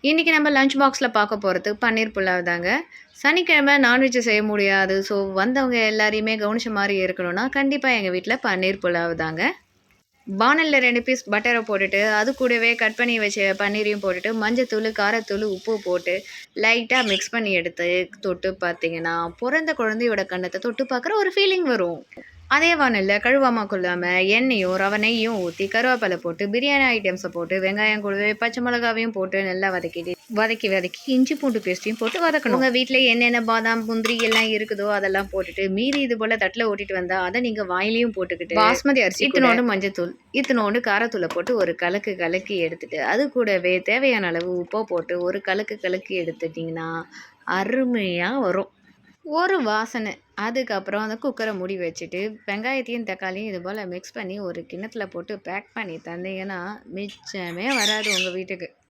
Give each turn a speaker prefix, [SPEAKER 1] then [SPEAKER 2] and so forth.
[SPEAKER 1] இன்னைக்கு நம்ம லஞ்ச் பாக்ஸ்ல பார்க்க போறது பன்னீர் புலாவ் தாங்க. சனிக்கிழமை நான்வெஜ் செய்ய முடியாது. ஸோ வந்தவங்க எல்லாரையுமே கவனிச்ச மாரி இருக்கணும்னா, கண்டிப்பா எங்க வீட்ல பன்னீர் புலாவ் தாங்க. பானல்ல 2 பீஸ் பட்டர போட்டுட்டு, அது கூடவே கட் பண்ணி வச்ச பன்னீரையும் போட்டுட்டு, மஞ்சத்தூளு, காரத்தூளு, உப்பு போட்டு லைட்டா மிக்ஸ் பண்ணி எடுத்து தொட்டு பார்த்தீங்கன்னா, பொறந்த குழந்தையோட கண்ணத்த தொட்டு பார்க்குற ஒரு ஃபீலிங் வரும். அதே வாணல்ல கழுவாம கொள்ளாம எண்ணெயும், ரவ நெய்யும் ஊத்தி, கருவேப்பில போட்டு, பிரியாணி ஐட்டம்ஸ போட்டு, வெங்காயம் கூடவே பச்சை மிளகாவையும் போட்டு நல்லா வதக்கி இஞ்சி பூண்டு பேஸ்ட்டையும் போட்டு வதக்கணும். உங்க வீட்ல என்னென்ன பாதாம், முந்திரி எல்லாம் இருக்குதோ அதெல்லாம் போட்டுட்டு, மீதி இது போல தட்டுல ஓட்டிட்டு வந்தா, அத நீங்க வாயிலயும் போட்டுக்கிட்டு, பாஸ்மதி அரிசி இத்துணூண்டு மஞ்சத்தூள், இத்துணூண்டு காரத்தூள போட்டு ஒரு கலக்கு கலக்கி எடுத்துட்டு, அது கூடவே தேவையான அளவு உப்ப போட்டு ஒரு கலக்கு கலக்கி எடுத்துட்டீங்கன்னா, அருமையா வரும். ஒரு வாசனை. அதுக்கப்புறம் அந்த குக்கர மூடி வச்சுட்டு, வெங்காயத்தையும், தக்காளியும் இது போல மிக்ஸ் பண்ணி ஒரு கிண்ணத்துல போட்டு பேக் பண்ணி தந்தீங்கன்னா, மிச்சமே வராது உங்க வீட்டுக்கு.